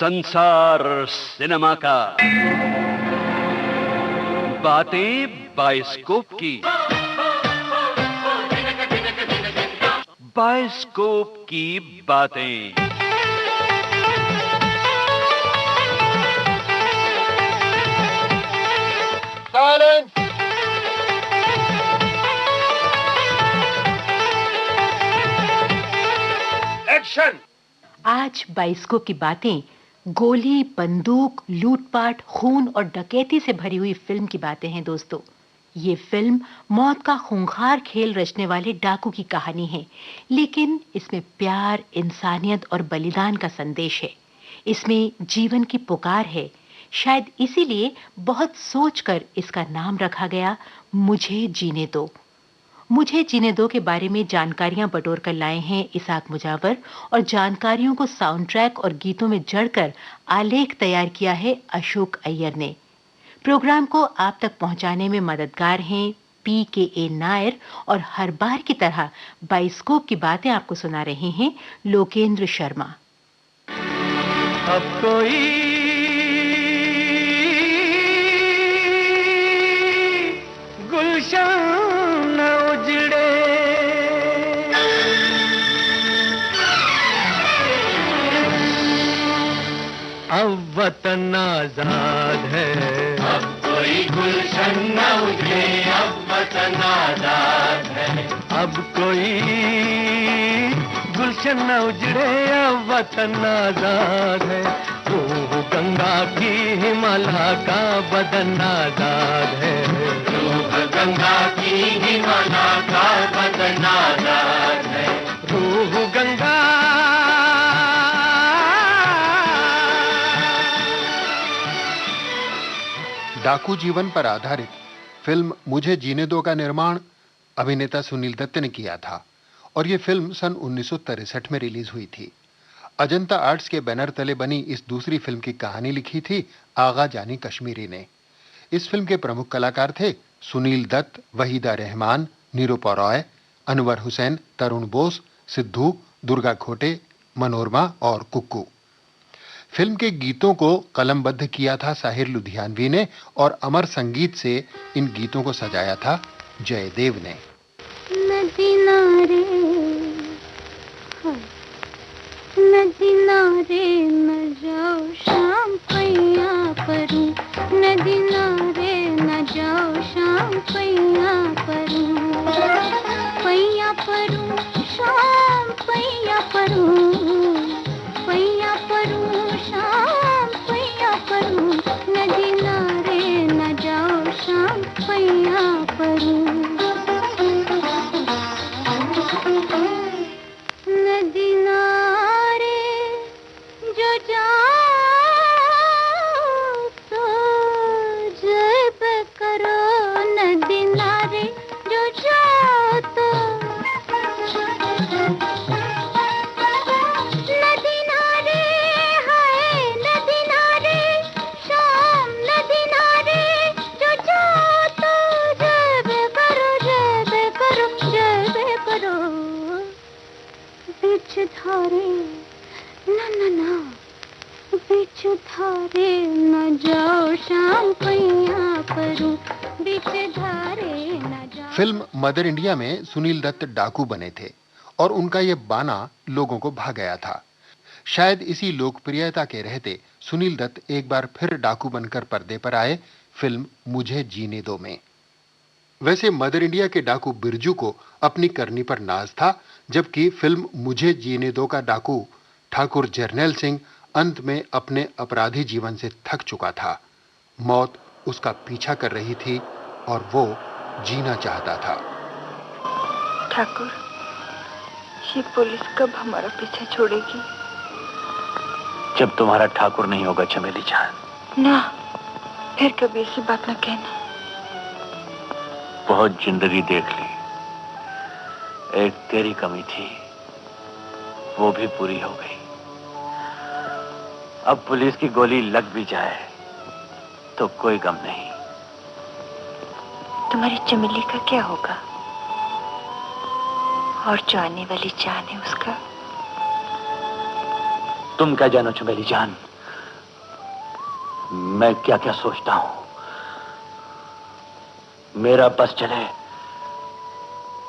संसार सिनेमा का बातें बाइस्कोप की, बाइस्कोप की बातें। साइलेंस। एक्शन। आज बाइस्कोप की बातें गोली, बंदूक, लूटपाट, खून और डकैती से भरी हुई फिल्म की बातें हैं दोस्तों। ये फिल्म मौत का खूंखार खेल रचने वाले डाकू की कहानी है, लेकिन इसमें प्यार, इंसानियत और बलिदान का संदेश है। इसमें जीवन की पुकार है। शायद इसीलिए बहुत सोचकर इसका नाम रखा गया, मुझे जीने दो। मुझे जीने दो के बारे में जानकारियां बटोर कर लाए हैं इसाक मुजावर, और जानकारियों को साउंड ट्रैक और गीतों में जड़कर आलेख तैयार किया है अशोक अय्यर ने। प्रोग्राम को आप तक पहुंचाने में मददगार हैं PKA नायर, और हर बार की तरह बाइस्कोप की बातें आपको सुना रहे हैं लोकेंद्र शर्मा। अब कोई गुलशन न उजड़े, अब वतन आजाद है। अब कोई गुलशन न उजड़े, अब वतन आजाद है। अब कोई गुलशन न उजड़े, अब वतन आजाद है। रूह गंगा की हिमालय का बदन आजाद है। रूह गंगा की हिमालय का बदन आजाद है। रूह गंगा डाकू जीवन पर आधारित फिल्म मुझे जीने दो का निर्माण अभिनेता सुनील दत्त ने किया था और यह फिल्म सन 1963 में रिलीज हुई थी। अजंता आर्ट्स के बैनर तले बनी इस दूसरी फिल्म की कहानी लिखी थी आगा जानी कश्मीरी ने। इस फिल्म के प्रमुख कलाकार थे सुनील दत्त, वहीदा रहमान, निरूपा रॉय, अनवर हुसैन, तरुण बोस, सिद्धू, दुर्गा खोटे, मनोरमा और कुक्कू। फिल्म के गीतों को कलमबद्ध किया था साहिर लुधियानवी ने और अमर संगीत से इन गीतों को सजाया था जयदेव ने। नदी नारे न जाओ शाम पैया परूं, नदी नारे न जाओ शाम पैया परूं, पैया परूं शाम पैया परूं, पैया परूं शाम पैया परूं, नदी नारे न जाओ शाम पैया परूं। नदी नारे जो जाओ तो जब करो, नदी नारे जो जाओ तो, नदी नारे हाय नदी नारे शाम, नदी नारे जो जाओ तो जब करो, जब करो, जब करो, बीच धारे ना बीच धारे न जाओ शाम पैया परूं, बीच धारे न जाओ। फिल्म मदर इंडिया में सुनील दत्त डाकू बने थे और उनका यह बाना लोगों को भा गया था। शायद इसी लोकप्रियता के रहते सुनील दत्त एक बार फिर डाकू बनकर पर्दे पर आए फिल्म मुझे जीने दो में। वैसे मदर इंडिया के डाकू बिरजू को अपनी करनी पर नाज था, जबकि फिल्म मुझे जीने दो का डाकू ठाकुर जरनैल सिंह अंत में अपने अपराधी जीवन से थक चुका था। मौत उसका पीछा कर रही थी और वो जीना चाहता था। ठाकुर, ये पुलिस कब हमारा पीछा छोड़ेगी? जब तुम्हारा ठाकुर नहीं होगा चमेली जान। ना, फिर कभी ऐसी बात न कहना। बहुत जिंदगी देख ली, एक तेरी कमी थी, वो भी पूरी हो गई। अब पुलिस की गोली लग भी जाए तो कोई गम नहीं। तुम्हारी चमेली का क्या होगा? और जो आने वाली जान है उसका? तुम क्या जानो चमेली जान, मैं क्या क्या सोचता हूं। मेरा बस चले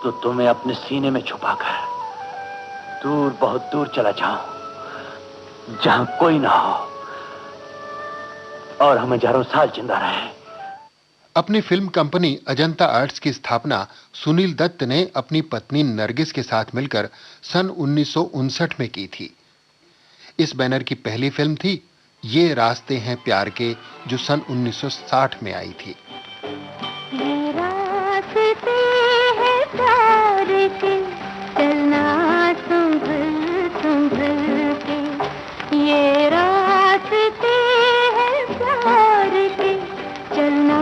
तो तुम्हें अपने सीने में छुपाकर दूर, बहुत दूर चला जाऊं, जहां कोई ना हो और हम हजारों साल जिंदा रहें। अपनी फिल्म कंपनी अजंता आर्ट्स की स्थापना सुनील दत्त ने अपनी पत्नी नरगिस के साथ मिलकर सन 1959 में की थी। इस बैनर की पहली फिल्म थी ये रास्ते हैं प्यार के, जो सन 1960 में आई थी। ये रास्ते हैं प्यार के, चलना संभल संभल के। ये रास्ते हैं प्यार के, चलना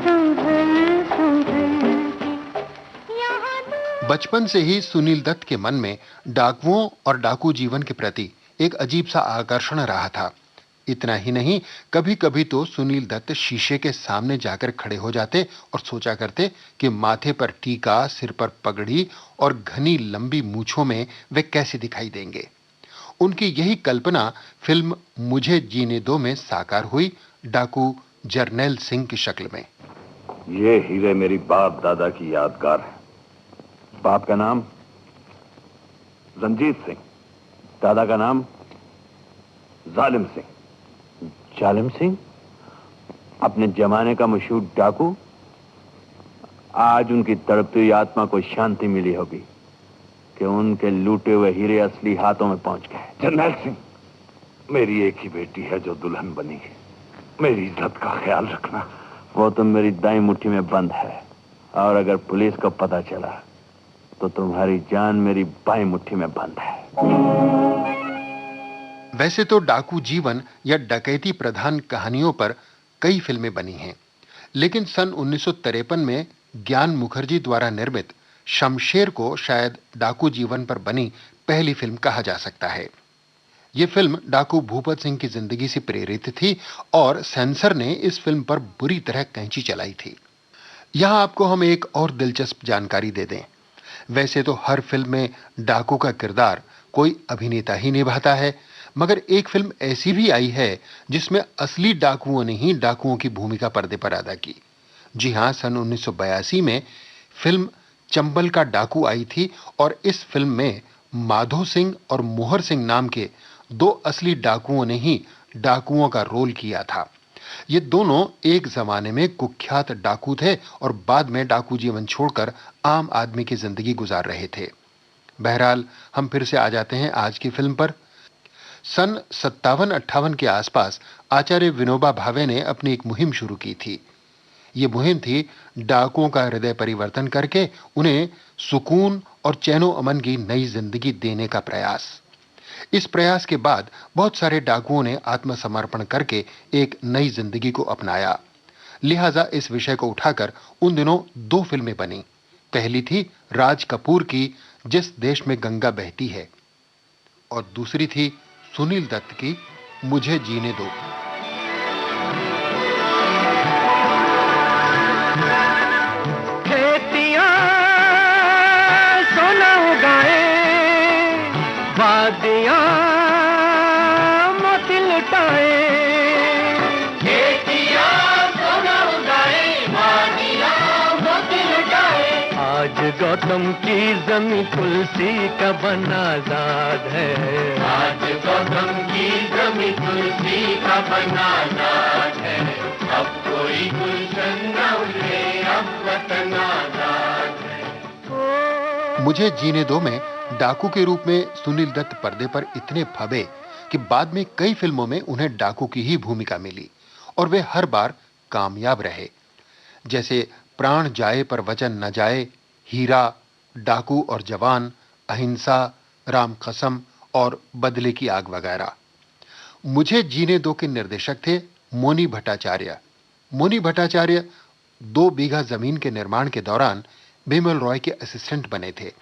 संभल संभल के। बचपन से ही सुनील दत्त के मन में डाकुओं और डाकू जीवन के प्रति एक अजीब सा आकर्षण रहा था। इतना ही नहीं, कभी कभी तो सुनील दत्त शीशे के सामने जाकर खड़े हो जाते और सोचा करते कि माथे पर टीका, सिर पर पगड़ी और घनी लंबी मूंछों में वे कैसे दिखाई देंगे। उनकी यही कल्पना फिल्म मुझे जीने दो में साकार हुई, डाकू जरनैल सिंह की शक्ल में। ये हीरे मेरी बाप दादा की यादगार है। बाप का नाम रंजीत सिंह, दादा का नाम जालिम सिंह। जालिम सिंह अपने जमाने का मशहूर डाकू। आज उनकी तड़पती हुई आत्मा को शांति मिली होगी कि उनके लूटे हुए हीरे असली हाथों में पहुंच गए। जरनैल सिंह, मेरी एक ही बेटी है जो दुल्हन बनी है। मेरी इज्जत का ख्याल रखना। वो तो मेरी दाईं मुट्ठी में बंद है और अगर पुलिस को पता चला तो तुम्हारी जान मेरी बाईं मुट्ठी में बंद है। वैसे तो डाकू जीवन या डकैती प्रधान कहानियों पर कई फिल्में बनी हैं, लेकिन सन 1953 में ज्ञान मुखर्जी द्वारा निर्मित शमशेर को शायद डाकू जीवन पर बनी पहली फिल्म कहा जा सकता है। यह फिल्म डाकू भूपत सिंह की जिंदगी से प्रेरित थी और सेंसर ने इस फिल्म पर बुरी तरह कैंची चलाई थी। यहां आपको हम एक और दिलचस्प जानकारी दे दें। वैसे तो हर फिल्म में डाकू का किरदार कोई अभिनेता ही निभाता है, मगर एक फिल्म ऐसी भी आई है जिसमें असली डाकुओं ने ही डाकुओं की भूमिका पर्दे पर अदा की। जी हां, सन 1982 में फिल्म चंबल का डाकू आई थी और इस फिल्म में माधो सिंह और मोहर सिंह नाम के दो असली डाकुओं ने ही डाकुओं का रोल किया था। ये दोनों एक जमाने में कुख्यात डाकू थे और बाद में डाकू जीवन छोड़कर आम आदमी की जिंदगी गुजार रहे थे। बहरहाल, हम फिर से आ जाते हैं आज की फिल्म पर। सन 57-58 के आसपास आचार्य विनोबा भावे ने अपनी एक मुहिम शुरू की थी। ये मुहिम थी डाकुओं का हृदय परिवर्तन करके उन्हें सुकून और चैनो अमन की नई जिंदगी देने का प्रयास। इस प्रयास के बाद बहुत सारे डाकुओं ने आत्मसमर्पण करके एक नई जिंदगी को अपनाया। लिहाजा इस विषय को उठाकर उन दिनों दो फिल्में बनी। पहली थी राज कपूर की जिस देश में गंगा बहती है, और दूसरी थी सुनील दत्त की मुझे जीने दो। खेतियां सोना उगाए, वादियां मोती लुटाए। खेतियां सोना उगाए, वादियां मोती लुटाए। आज गौतम की जमीन तुलसी का बन आजाद है। आज गौतम की जमीन तुलसी का बन आजाद है। अब कोई गुलशन न उड़े, अब वतन आजाद है। मुझे जीने दो में डाकू के रूप में सुनील दत्त पर्दे पर इतने फबे कि बाद में कई फिल्मों में उन्हें डाकू की ही भूमिका मिली और वे हर बार कामयाब रहे। जैसे प्राण जाए पर वचन न जाए, हीरा, डाकू और जवान, अहिंसा, राम कसम और बदले की आग वगैरह। मुझे जीने दो के निर्देशक थे मोनी भट्टाचार्य। मोनी भट्टाचार्य 2 बीघा जमीन के निर्माण के दौरान बिमल रॉय के असिस्टेंट बने थे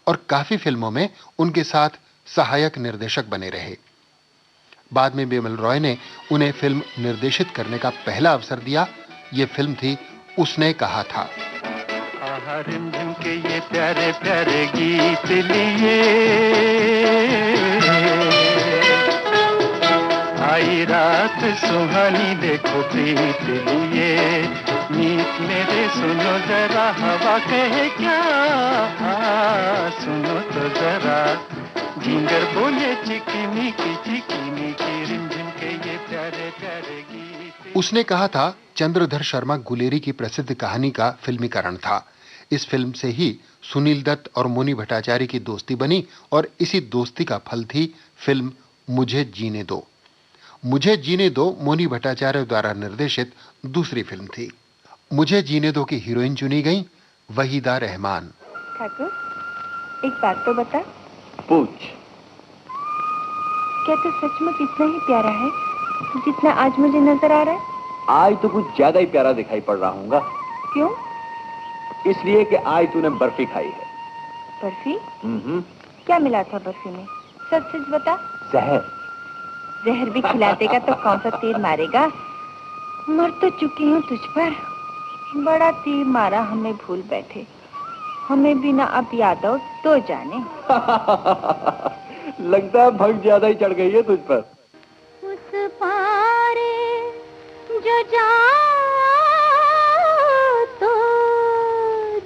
और काफी फिल्मों में उनके साथ सहायक निर्देशक बने रहे। बाद में बिमल रॉय ने उन्हें फिल्म निर्देशित करने का पहला अवसर दिया। यह फिल्म थी उसने कहा था। रिमझिम के ये प्यारे प्यारे गीत लिए आई रात सुहानी देखो प्रीत लिए, मीत मेरे सुनो जरा हवा कहे क्या, सुनो तो जरा जिंगर बोले चिकनी की रिमझिम के ये प्यारे प्यारे गीत। उसने कहा था चंद्रधर शर्मा गुलेरी की प्रसिद्ध कहानी का फिल्मीकरण था। इस फिल्म से ही सुनील दत्त और मोनी भट्टाचार्य की दोस्ती बनी और इसी दोस्ती का फल थी फिल्म मुझे जीने दो। मुझे जीने दो मोनी भट्टाचार्य द्वारा निर्देशित दूसरी फिल्म थी। मुझे जीने दो की हीरोइन चुनी गई वहीदा रहमान। ठाकुर, एक बात तो बता, पूछ। क्या तू सचमुच इतना ही प्यारा है जितना आज मुझे नजर आ रहा है? आज तो कुछ ज्यादा ही प्यारा दिखाई पड़ रहा हूँगा। क्यों? इसलिए कि आज तूने बर्फी खाई है। बर्फी? क्या मिला था बर्फी में? सच सच बता। जहर। जहर भी खिला देगा तो कौन सा तीर मारेगा? मर तो चुकी हूँ तुझ पर। बड़ा तीर मारा हमें भूल बैठे, हमें भी ना अब याद आओ तो जाने। लगता है भंग ज्यादा ही चढ़ गई है तुझ पर। उस पारे जो जा तो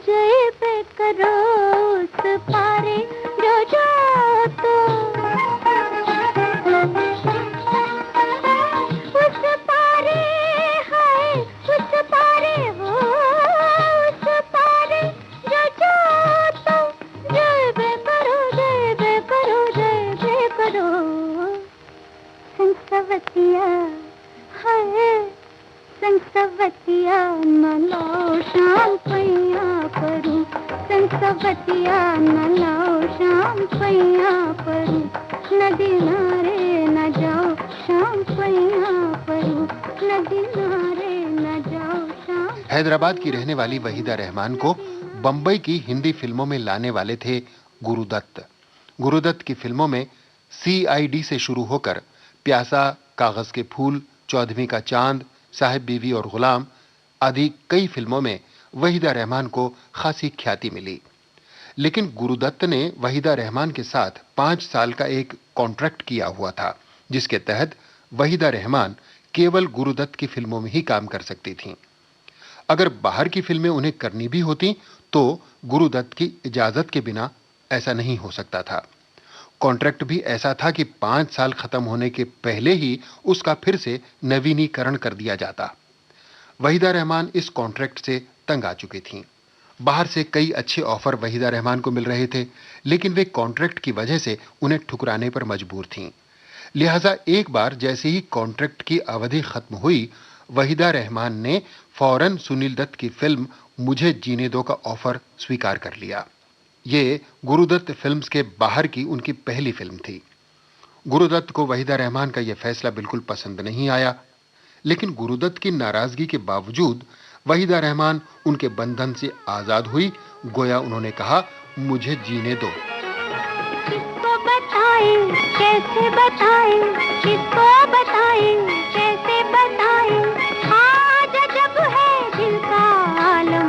जय पे करो, उस पारे जो जा तो उस पारे है, उस पारे हो, उस पारे जो जा तो जय पे करो, जय पे करो, जय पे करो। संसवतिया है, संसवतिया न लाओ शाम पैया परू, संसवतिया न लाओ शाम पैया परू, नदी नारे न जाओ शाम पैया परू, नदी नारे न जाओ शाम। हैदराबाद की रहने वाली वहीदा रहमान को बंबई की हिंदी फिल्मों में लाने वाले थे गुरुदत्त। गुरुदत्त की फिल्मों में CID से शुरू होकर प्यासा, कागज के फूल, चौदहवीं का चांद, साहिब बीवी और गुलाम आदि कई फिल्मों में वहीदा रहमान को खासी ख्याति मिली। लेकिन गुरुदत्त ने वहीदा रहमान के साथ 5 साल का एक कॉन्ट्रैक्ट किया हुआ था, जिसके तहत वहीदा रहमान केवल गुरुदत्त की फिल्मों में ही काम कर सकती थीं। अगर बाहर की फिल्में उन्हें करनी भी होती तो गुरुदत्त की इजाजत के बिना ऐसा नहीं हो सकता था। कॉन्ट्रैक्ट भी ऐसा था कि 5 साल खत्म होने के पहले ही उसका फिर से नवीनीकरण कर दिया जाता। वहीदा रहमान इस कॉन्ट्रैक्ट से तंग आ चुकी थीं। बाहर से कई अच्छे ऑफर वहीदा रहमान को मिल रहे थे, लेकिन वे कॉन्ट्रैक्ट की वजह से उन्हें ठुकराने पर मजबूर थीं। लिहाजा एक बार जैसे ही कॉन्ट्रैक्ट की अवधि खत्म हुई, वहीदा रहमान ने फौरन सुनील दत्त की फिल्म मुझे जीने दो का ऑफर स्वीकार कर लिया। ये गुरुदत्त फिल्म्स के बाहर की उनकी पहली फिल्म थी। गुरुदत्त को वहीदा रहमान का यह फैसला बिल्कुल पसंद नहीं आया, लेकिन गुरुदत्त की नाराजगी के बावजूद वहीदा रहमान उनके बंधन से आजाद हुई। गोया उन्होंने कहा, मुझे जीने दो। किसको बताएं, कैसे बताएं, किसको बताएं, कैसे बताएं, आज जब है दिल का आलम,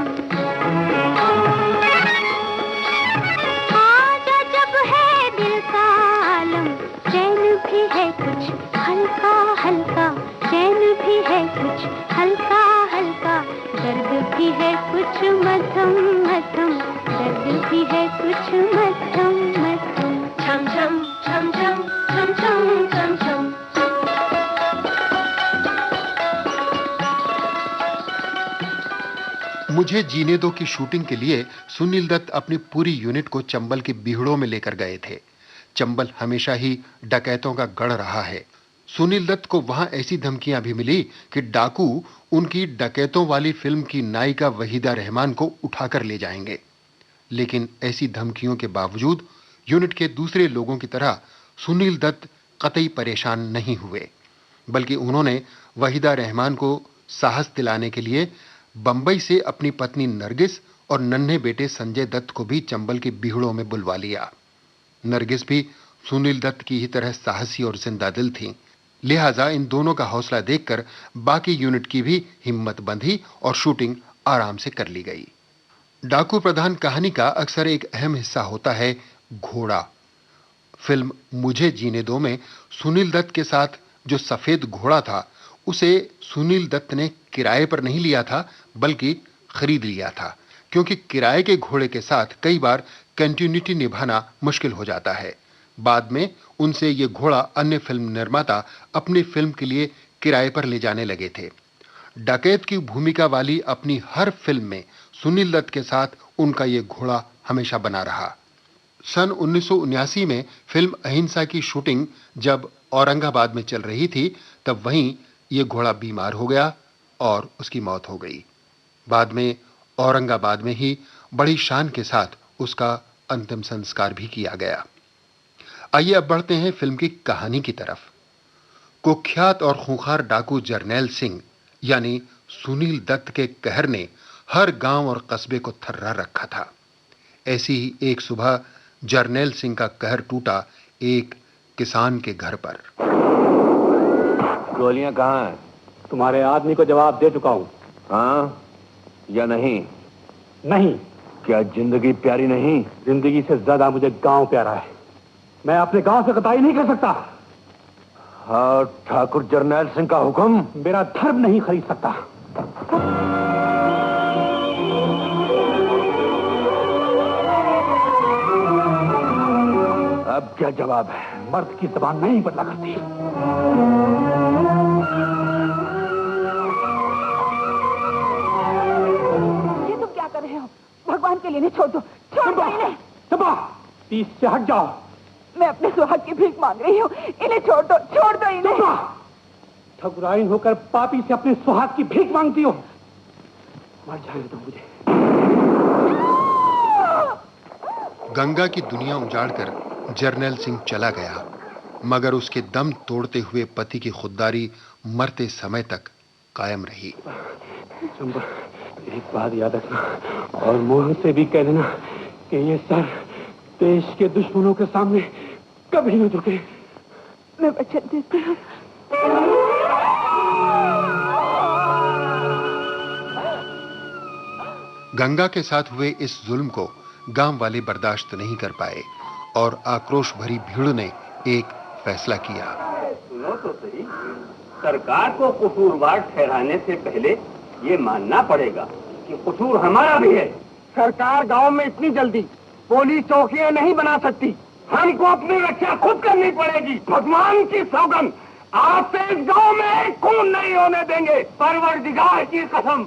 आज जब है दिल का आलम, चैन भी है कुछ हल्का हल्का, चैन भी है कुछ हल्का हल्का, दर्द भी है कुछ मध्यम मध्यम, दर्द भी है कुछ मध्यम मध्यम, छम छम छम छम छम छम छम छम। मुझे जीने दो की शूटिंग के लिए सुनील दत्त अपनी पूरी यूनिट को चंबल के बीहड़ों में लेकर गए थे। चंबल हमेशा ही डकैतों का गढ़ रहा है। सुनील दत्त को वहां ऐसी धमकियां भी मिली कि डाकू उनकी डकैतों वाली फिल्म की नायिका वहीदा रहमान को उठाकर ले जाएंगे। लेकिन ऐसी धमकियों के बावजूद यूनिट के दूसरे लोगों की तरह सुनील दत्त कतई परेशान नहीं हुए, बल्कि उन्होंने वहीदा रहमान को साहस दिलाने के लिए बंबई से अपनी पत्नी नरगिस और नन्हे बेटे संजय दत्त को भी चंबल के बीहड़ों में बुलवा लिया। नरगिस भी सुनील दत्त की ही तरह साहसी और जिंदा दिल थी। लिहाजा इन दोनों का हौसला देखकर बाकी यूनिट की भी हिम्मत बंधी और शूटिंग आराम से कर ली गई। डाकू प्रधान कहानी का अक्सर एक अहम हिस्सा होता है घोड़ा। फिल्म मुझे जीने दो में सुनील दत्त के साथ जो सफेद घोड़ा था उसे सुनील दत्त ने किराए पर नहीं लिया था बल्कि खरीद लिया था, क्योंकि किराए के घोड़े के साथ कई बार कंटिन्यूटी निभाना मुश्किल हो जाता है। बाद में उनसे ये घोड़ा अन्य फिल्म निर्माता अपनी फिल्म के लिए किराए पर ले जाने लगे थे। डकैत की भूमिका वाली अपनी हर फिल्म में सुनील दत्त के साथ उनका ये घोड़ा हमेशा बना रहा। सन 1979 में फिल्म अहिंसा की शूटिंग जब औरंगाबाद में चल रही थी, तब वहीं ये घोड़ा बीमार हो गया और उसकी मौत हो गई। बाद में औरंगाबाद में ही बड़ी शान के साथ उसका अंतिम संस्कार भी किया गया। आइए अब बढ़ते हैं फिल्म की कहानी की तरफ। कुख्यात और खूंखार डाकू जरनैल सिंह यानी सुनील दत्त के कहर ने हर गांव और कस्बे को थर्रा रखा था। ऐसी ही एक सुबह जरनैल सिंह का कहर टूटा एक किसान के घर पर। गोलियां कहाँ हैं? तुम्हारे आदमी को जवाब दे चुका हूं। हाँ या नहीं? नहीं। क्या जिंदगी प्यारी नहीं? जिंदगी से ज्यादा मुझे गांव प्यारा है। मैं अपने गांव से कताई नहीं कर सकता। हाँ, ठाकुर जरनैल सिंह का हुक्म मेरा धर्म नहीं खरीद सकता। अब क्या जवाब है? मर्द की जबान नहीं बदला करती। ये तुम क्या कर रहे हो? भगवान के लिए नहीं, छोड़ दो, छोड़ दो इन्हें। चंपा, प्लीज से हट जाओ। मैं अपने सुहाग की भीख मांग रही हूँ, इन्हें छोड़ दो इन्हें। ठकुराइन होकर पापी से अपने सुहाग की भीख मांगती हो। मर जाने दो मुझे। गंगा की दुनिया उजाड़कर जरनैल सिंह चला गया, मगर उसके दम तोड़ते हुए पति की खुददारी मरते समय तक कायम रही। चंपा, एक बात याद रखना और मोहन से भी कह देना कि ये सर देश के दुश्मनों के सामने कभी न झुके। मैं वचन देती हूँ। गंगा के साथ हुए इस जुल्म को गांव वाले बर्दाश्त नहीं कर पाए और आक्रोश भरी भीड़ ने एक फैसला किया। सुनो तो सही, सरकार को कसूरवार ठहराने से पहले ये मानना पड़ेगा कि कसूर हमारा भी है। सरकार गांव में इतनी जल्दी पुलिस चौकियां नहीं बना सकती। हमको अपनी रक्षा खुद करनी पड़ेगी। भगवान की सौगंध, आज से इस गांव में एक खून नहीं होने देंगे। परवरदिगार की कसम,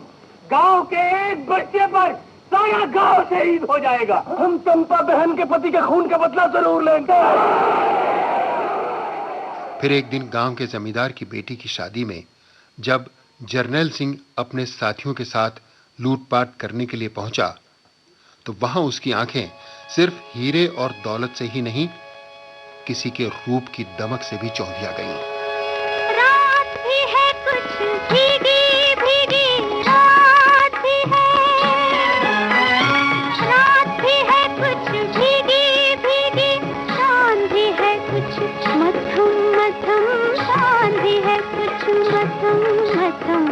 गांव के एक बच्चे पर सारा गांव शहीद हो जाएगा। हम चंपा बहन के पति के खून का बदला जरूर लेंगे। फिर एक दिन गांव के जमींदार की बेटी की शादी में जब जरनैल सिंह अपने साथियों के साथ लूटपाट करने के लिए पहुंचा, तो वहां उसकी आंखें सिर्फ हीरे और दौलत से ही नहीं, किसी के रूप की दमक से भी चौंधिया गईं। रात भी है कुछ भीगी भीगी, रात भी है, रात भी है कुछ भीगी भीगी, शान भी है कुछ मध्यम मध्यम, शान भी है कुछ मध्यम मध्यम।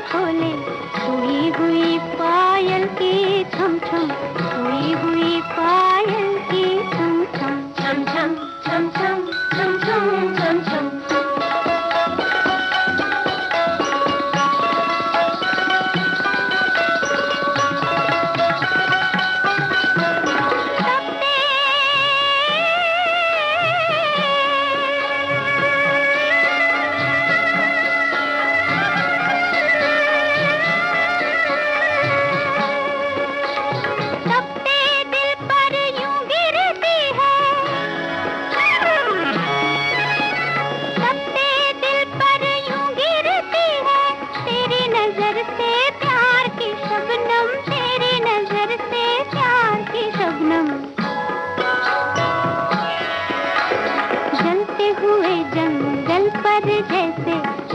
खोले सोई हुई पायल की छम छम, सोई हुई पायल की छम छम, छम छम छम छम छम छम छम छम।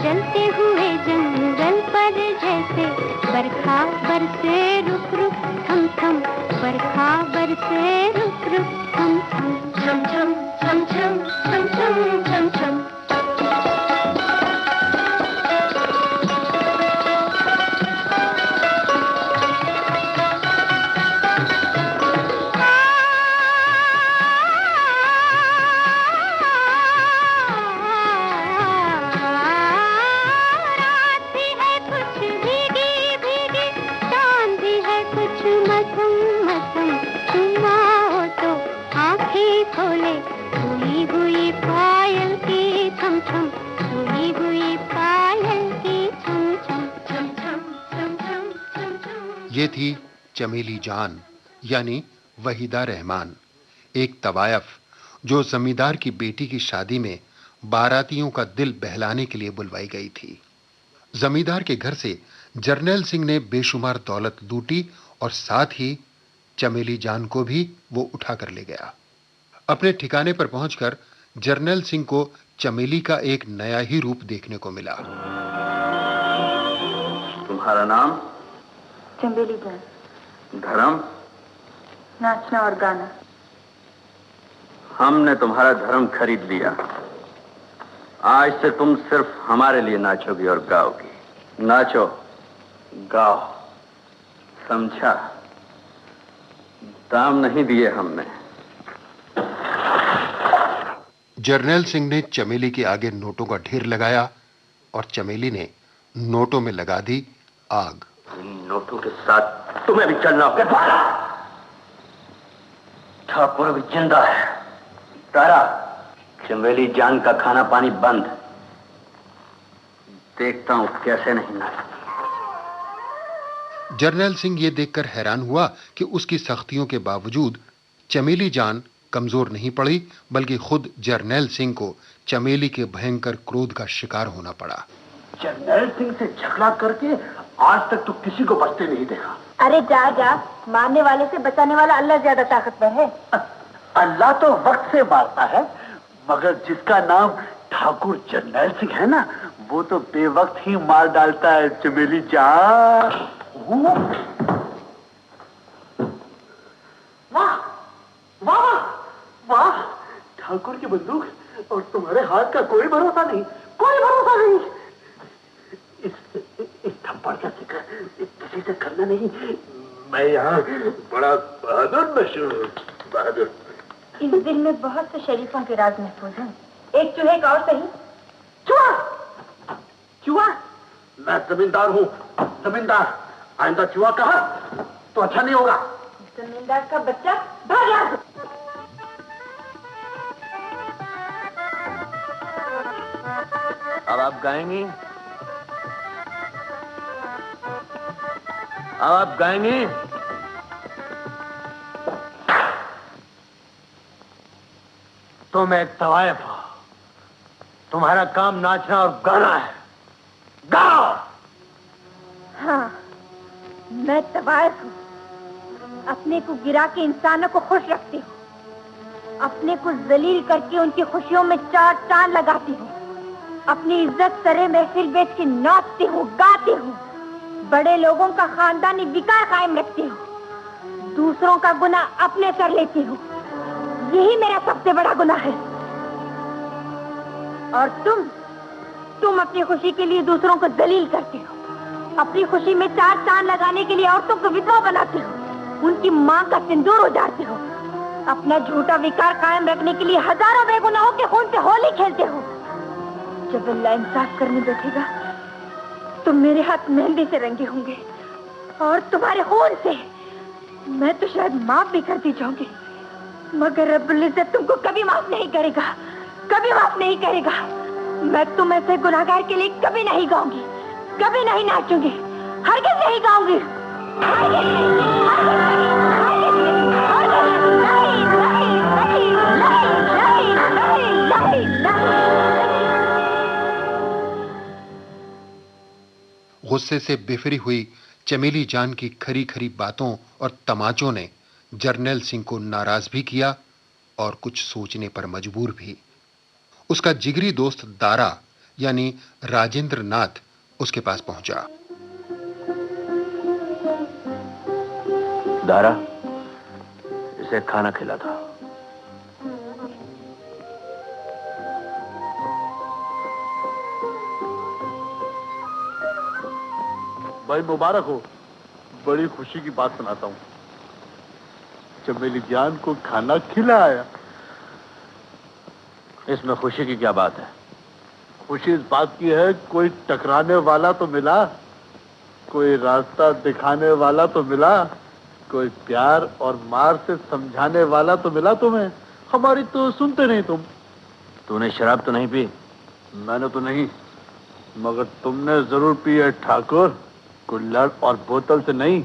जलते हुए जंगल पर जैसे बरखा बरसे रुक रुक थम थम, बरखा बरसे रुक रुक थम थम, छम छम छम छम छम छम छम छम। ये थी चमेली जान यानी वहीदा रहमान, एक तवायफ जो जमींदार की बेटी की शादी में बारातियों का दिल बहलाने के लिए बुलवाई गई थी। जमींदार के घर से जर्नैल सिंह ने बेशुमार दौलत लूटी और साथ ही चमेली जान को भी वो उठा कर ले गया। अपने ठिकाने पर पहुंचकर जर्नैल सिंह को चमेली का एक नया ही रूप देखने को मिला। तुम्हारा नाम? चमेली जान। धर्म? नाचना और गाना। हमने तुम्हारा धर्म खरीद लिया। आज से तुम सिर्फ हमारे लिए नाचोगी और गाओगी। नाचो, गाओ, समझा? दाम नहीं दिए हमने। जर्नैल सिंह ने चमेली के आगे नोटों का ढेर लगाया और चमेली ने नोटों में लगा दी आग। इन नोटों के साथ तुम्हें भी चलना होगा। ठाकुर भी जिंदा है। तारा, चमेली जान का खाना पानी बंद। देखता हूं कैसे नहीं नाचती। जर्नैल सिंह ये देखकर हैरान हुआ कि उसकी सख्तियों के बावजूद चमेली जान कमजोर नहीं पड़ी, बल्कि खुद जर्नैल सिंह को चमेली के भयंकर क्रोध का शिकार होना पड़ा। जर्नैल सिंह से झगड़ा करके आज तक तो किसी को बचते नहीं देखा। अरे जा जा, मारने वाले से बचाने वाला अल्लाह ज्यादा ताकतवर है। अल्लाह तो वक्त से मारता है, मगर जिसका नाम ठाकुर जर्नैल सिंह है ना, वो तो बेवक्त ही मार डालता है। चमेली जान, वाह वाह वाह, ठाकुर की बंदूक और तुम्हारे हाथ का कोई भरोसा नहीं, कोई भरोसा नहीं। इस थप्पड़ का जिक्र किसी से करना नहीं। मैं यहाँ बड़ा बहादुर मशहूर हूँ, बहादुर। इस दिल में बहुत से शरीफों के राज महफूज हैं। एक चूहे का और सही। चूहा, चूहा? मैं जमींदार हूँ, जमींदार। आइंदा चूहा कहा तो अच्छा नहीं होगा। जमींदार का बच्चा भाग यहाँ। अब आप गाएंगी? अब आप गाएंगी? तुम एक तवायफ हो, तुम्हारा काम नाचना और गाना है। गाओ। हाँ, मैं तवायफ हूँ। अपने को गिरा के इंसानों को खुश रखती हूँ। अपने को जलील करके उनकी खुशियों में चार चांद लगाती हूँ। अपनी इज्जत सरे महफिल बेच के नाचती हूँ, गाती हूँ। बड़े लोगों का खानदानी विकार कायम रखती हूँ। दूसरों का गुनाह अपने सर लेती हूँ। यही मेरा सबसे बड़ा गुनाह है। और तुम अपनी खुशी के लिए दूसरों को जलील करते हो। अपनी खुशी में चार चांद लगाने के लिए औरतों को विधवा बनाते हो। उनकी मां का सिंदूर उजाड़ते हो। अपना झूठा विकार कायम रखने के लिए हजारों बेगुनाहों के खून से होली खेलते हो। जब अल्लाह इंसाफ करने बैठेगा तो मेरे हाथ मेहंदी से रंगे होंगे और तुम्हारे खून से। मैं तो शायद माफ भी कर दी जाऊंगी, मगर रब्बुल इज्जत तुमको कभी माफ नहीं करेगा, कभी माफ नहीं करेगा। मैं तुम ऐसे गुनाहगार के लिए कभी नहीं गाऊंगी, कभी नहीं नाचूंगी, हरगिज़ नहीं गाऊंगी। गुस्से से बिफरी हुई चमेली जान की खरी खरी बातों और तमाचों ने जर्नैल सिंह को नाराज भी किया और कुछ सोचने पर मजबूर भी। उसका जिगरी दोस्त दारा यानी राजेंद्र नाथ उसके पास पहुंचा। दारा, इसे खाना खिला था। भाई मुबारक हो, बड़ी खुशी की बात सुनाता हूँ। चमेली जान को खाना खिलाया। इसमें खुशी की क्या बात है? खुशी इस बात की है, कोई टकराने वाला तो मिला, कोई रास्ता दिखाने वाला तो मिला, कोई प्यार और मार से समझाने वाला तो मिला तुम्हें। हमारी तो सुनते नहीं तुम। तूने शराब तो नहीं पी? मैंने तो नहीं, मगर तुमने जरूर पी है ठाकुर। कुल्हड़ और बोतल से नहीं,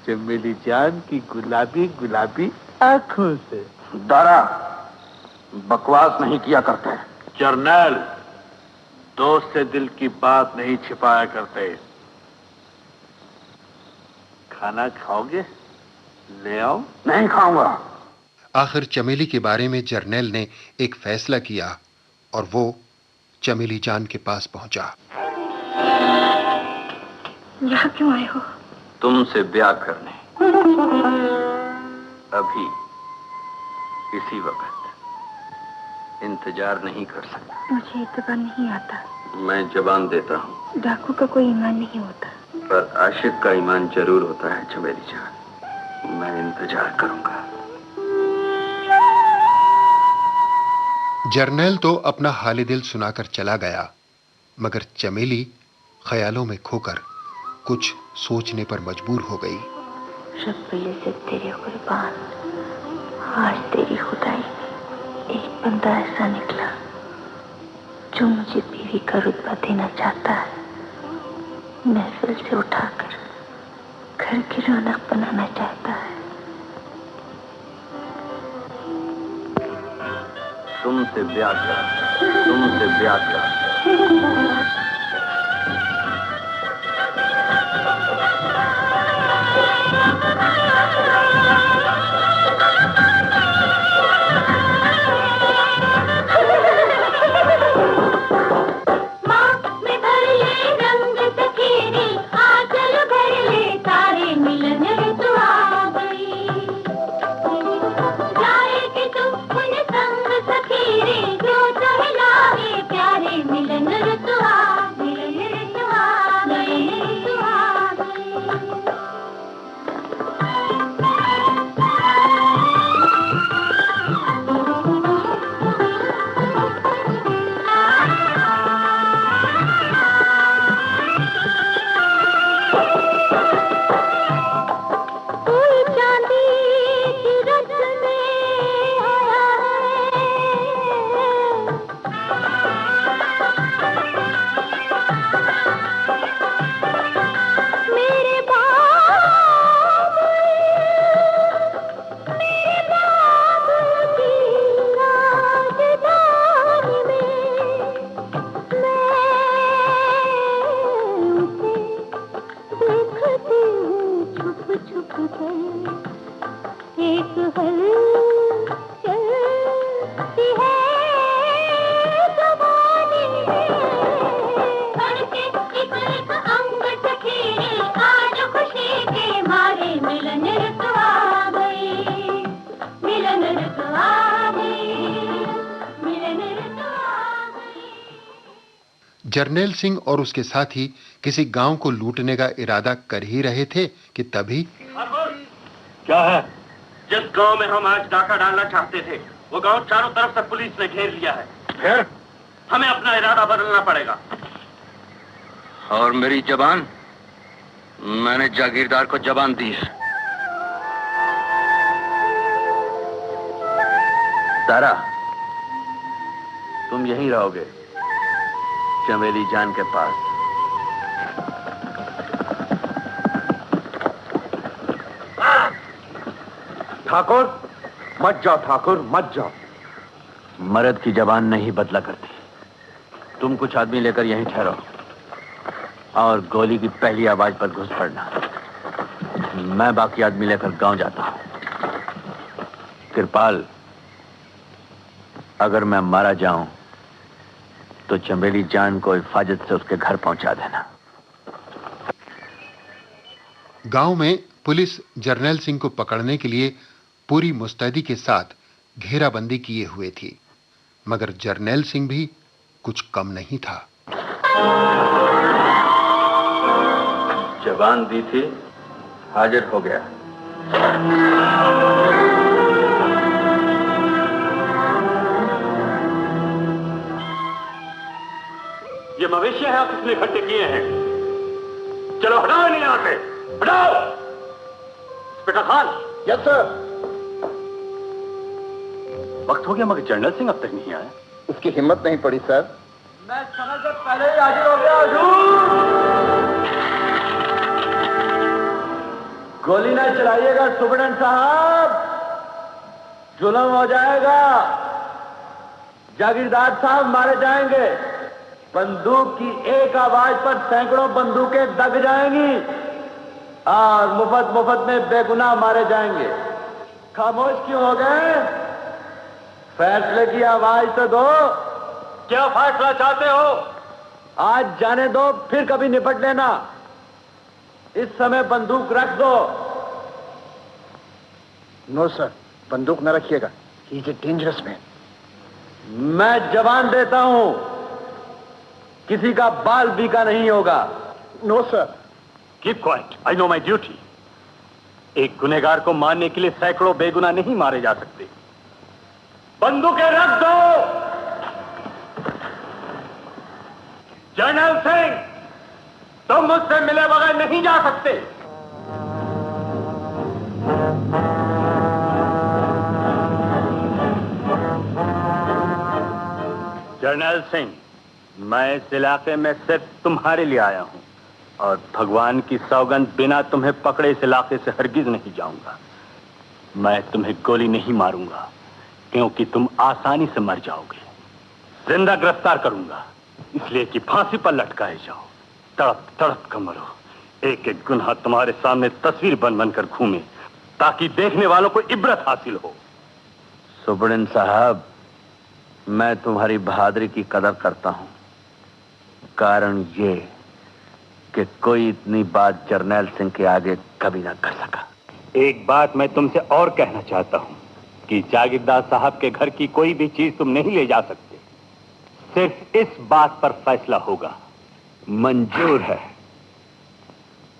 चमेली जान की गुलाबी गुलाबी आंखों से। दारा, बकवास नहीं किया करते। जर्नल, दोस्त से दिल की बात नहीं छिपाया करते। खाना खाओगे? ले आओ। नहीं खाऊंगा। आखिर चमेली के बारे में जर्नैल ने एक फैसला किया और वो चमेली जान के पास पहुंचा। यहाँ क्यों आए हो? तुमसे ब्याह करने। अभी इसी वक्त। इंतजार नहीं कर सकता। मुझे इतबार नहीं आता। मैं जबान देता हूँ। डाकू का कोई ईमान नहीं होता, पर आशिक का ईमान जरूर होता है चमेली जान। मैं इंतजार करूंगा। जर्नैल तो अपना हाल दिल सुनाकर चला गया, मगर चमेली ख्यालों में खोकर कुछ सोचने पर मजबूर हो गई। रब्बुल इज्जत तेरे कुर्बान, आज तेरी खुदाई में एक बंदा ऐसा निकला जो मुझे बीवी का रुतबा देना चाहता है, महफिल से उठाकर घर की रौनक बनाना चाहता है। तुमसे ब्याह कर, तुमसे ब्याह कर। जर्नैल सिंह और उसके साथी किसी गांव को लूटने का इरादा कर ही रहे थे कि तभी। क्या है? जिस गांव में हम आज डाका डालना चाहते थे, वो गांव चारों तरफ से पुलिस ने घेर लिया है। फिर हमें अपना इरादा बदलना पड़ेगा। और मेरी जबान? मैंने जागीरदार को जबान दी है। सारा, तुम यहीं रहोगे चमेली जान के पास। ठाकुर मत जाओ, ठाकुर मत जाओ। मर्द की जबान नहीं बदला करती। तुम कुछ आदमी लेकर यहीं ठहरो और गोली की पहली आवाज पर घुस पड़ना। मैं बाकी आदमी लेकर गांव जाता हूं। कृपाल, अगर मैं मारा जाऊं तो चमेली जान को हिफाजत से उसके घर पहुंचा देना। गांव में पुलिस जर्नैल सिंह को पकड़ने के लिए पूरी मुस्तैदी के साथ घेराबंदी किए हुए थी, मगर जर्नैल सिंह भी कुछ कम नहीं था। जबान दी थी, हाजिर हो गया। ये मवेशी है, किसने इकट्ठे किए हैं? चलो हटाओ नहीं यहां से, हटाओ। इंस्पेक्टर खान। Yes sir. वक्त हो गया मगर जनरल सिंह अब तक नहीं आया। उसकी हिम्मत नहीं पड़ी सर। मैं समय से पहले ही हाजिर हो गया। गोली ना चलाइएगा सुपरडेंट साहब, जुल्म हो जाएगा। जागीरदार साहब मारे जाएंगे। बंदूक की एक आवाज पर सैकड़ों बंदूकें दग जाएंगी और मुफ्त मुफ्त में बेगुनाह मारे जाएंगे। खामोश क्यों हो गए? फैसले की आवाज तो दो। क्या फैसला चाहते हो? आज जाने दो, फिर कभी निपट लेना। इस समय बंदूक रख दो। नो सर, बंदूक न रखिएगा। He is a dangerous man. मैं जवान देता हूं, किसी का बाल बीका नहीं होगा। No sir. Keep quiet, I know my duty. एक गुनहगार को मारने के लिए सैकड़ों बेगुनाह नहीं मारे जा सकते। बंदूकें रख दो। जनरल सिंह, तुम मुझसे मिले बगैर नहीं जा सकते। जनरल सिंह, मैं इस इलाके में सिर्फ तुम्हारे लिए आया हूं और भगवान की सौगंध, बिना तुम्हें पकड़े इस इलाके से हरगिज नहीं जाऊंगा। मैं तुम्हें गोली नहीं मारूंगा क्योंकि तुम आसानी से मर जाओगे। जिंदा गिरफ्तार करूंगा इसलिए कि फांसी पर लटकाए जाओ, तड़प तड़प कर मरो। एक एक गुनाह तुम्हारे सामने तस्वीर बन बनकर घूमे ताकि देखने वालों को इबरत हासिल हो। सुपरडेंट साहब, मैं तुम्हारी बहादुरी की कदर करता हूं। कारण ये कि कोई इतनी बात जर्नैल सिंह के आगे कभी ना कर सका। एक बात मैं तुमसे और कहना चाहता हूं कि जागीरदार साहब के घर की कोई भी चीज तुम नहीं ले जा सकते। सिर्फ इस बात पर फैसला होगा। मंजूर है,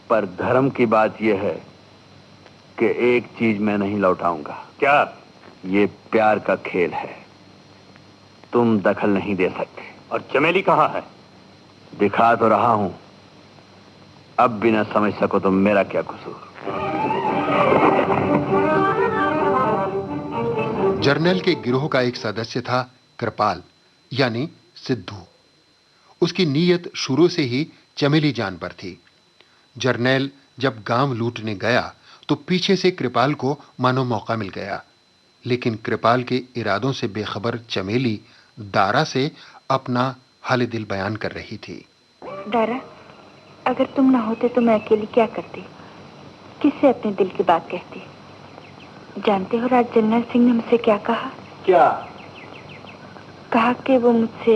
पर धर्म की बात यह है कि एक चीज मैं नहीं लौटाऊंगा। क्या? ये प्यार का खेल है, तुम दखल नहीं दे सकते। और चमेली कहां है? दिखा तो रहा हूं, अब भी ना समझ सको तो मेरा क्या कसूर। जर्नैल के गिरोह का एक सदस्य था कृपाल, यानी सिद्धू। उसकी नीयत शुरू से ही चमेली जान पर थी। जर्नैल जब गांव लूटने गया तो पीछे से कृपाल को मानो मौका मिल गया, लेकिन कृपाल के इरादों से बेखबर चमेली दारा से अपना हाल दिल बयान कर रही थी। दारा, अगर तुम ना होते तो मैं अकेली क्या करती? किससे अपने दिल की बात कहती? जानते हो राज जर्नैल सिंह ने मुझसे क्या कहा? क्या कहा कि वो मुझसे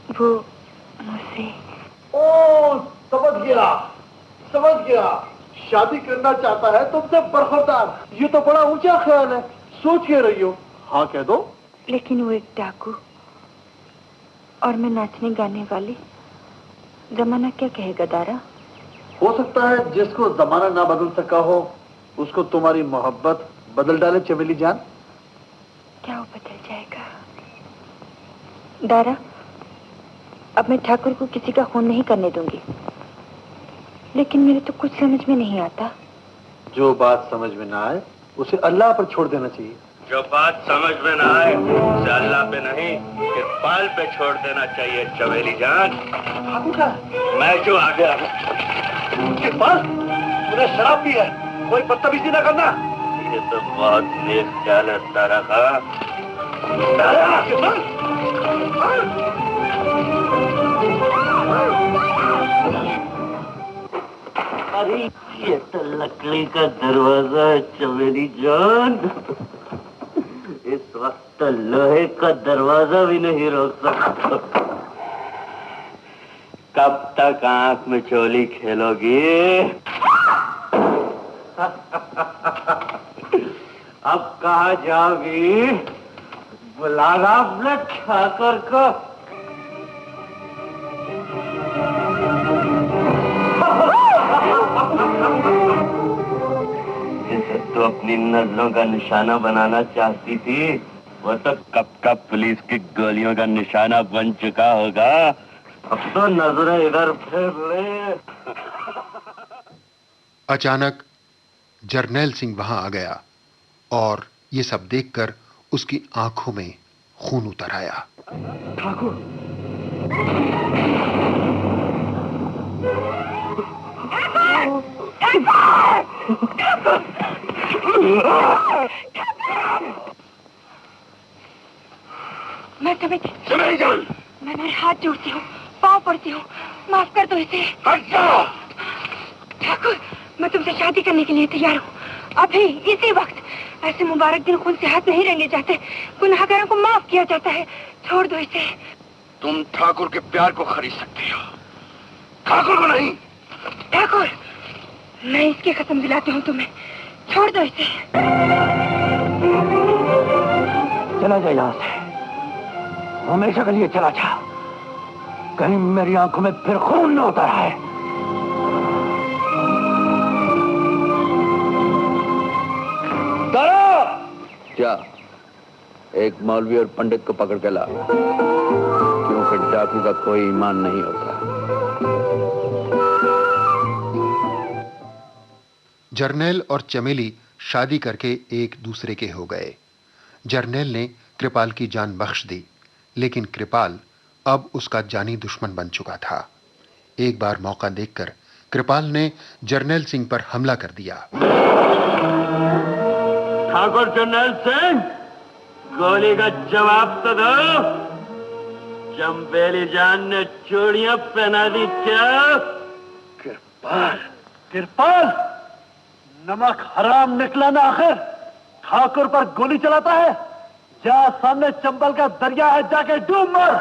ओ, समझ गया। शादी करना चाहता है तुमसे बरखुरदार। ये तो बड़ा ऊंचा ख्याल है, सोच के रही हो। हाँ कह दो। लेकिन वो एक डाकू और मैं नाचने गाने वाली। जमाना क्या कहेगा दारा? हो सकता है जिसको जमाना ना बदल सका हो उसको तुम्हारी मोहब्बत बदल डाले चमेली जान। क्या वो बदल जाएगा? दारा, अब मैं ठाकुर को किसी का खून नहीं करने दूंगी, लेकिन मेरे तो कुछ समझ में नहीं आता। जो बात समझ में ना आए उसे अल्लाह पर छोड़ देना चाहिए। जो बात समझ में ना आए उसे अल्लाह पे नहीं इकबाल पे छोड़ देना चाहिए चमेली जान। मैं जो आ गया इकबाल, तूने शराब पी है, कोई बदतमीजी ना करना। ये तो बहुत नेक ख्याल है तारा का। अरे ये तो लकड़ी का दरवाजा है चमेली जान। इस वक्त तो लोहे का दरवाजा भी नहीं रोक सकता। कब तक आंख में चोली खेलोगी? अब कहाँ जाओगी? बुलाना अपने ठाकर को। जिसे तो अपनी नजरों का निशाना बनाना चाहती थी वो तो कब कब पुलिस की गोलियों का निशाना बन चुका होगा। अब तो नजरें इधर फेर ले। अचानक जर्नैल सिंह वहां आ गया और ये सब देखकर उसकी आंखों में खून उतर आया। ठाकुर, मैं चमेली जान, मैं मेरे हाथ जोड़ती हूँ, पाँव पड़ती हूँ, माफ कर दो इसे। ठाकुर, मैं तुमसे शादी करने के लिए तैयार हूँ, अभी इसी वक्त। ऐसे मुबारक दिन खून से हाथ नहीं रंगे जाते, गुनाहगारों को माफ किया जाता है। छोड़ दो इसे। तुम ठाकुर के प्यार को खरीद सकती हो, ठाकुर को नहीं। ठाकुर, मैं इसकी कसम दिलाती हूँ तुम्हें, छोड़ दो इसे। चला जा यहाँ से, हमेशा के लिए चला जा, कहीं मेरी आंखों में फिर खून न उतर आए। क्या एक मौलवी और पंडित को पकड़ के ला, क्योंकि डाकू का कोई ईमान नहीं होता। जर्नैल और चमेली शादी करके एक दूसरे के हो गए। जर्नैल ने कृपाल की जान बख्श दी, लेकिन कृपाल अब उसका जानी दुश्मन बन चुका था। एक बार मौका देखकर कृपाल ने जर्नैल सिंह पर हमला कर दिया। ठाकुर जर्नैल सिंह, गोली का जवाब तो दो। चंबेली जान ने चूड़ियां पहना दी क्या? कृपाल, नमक हराम निकला ना आखिर, ठाकुर पर गोली चलाता है। जा, सामने चंबल का दरिया है, जाके डूब मर।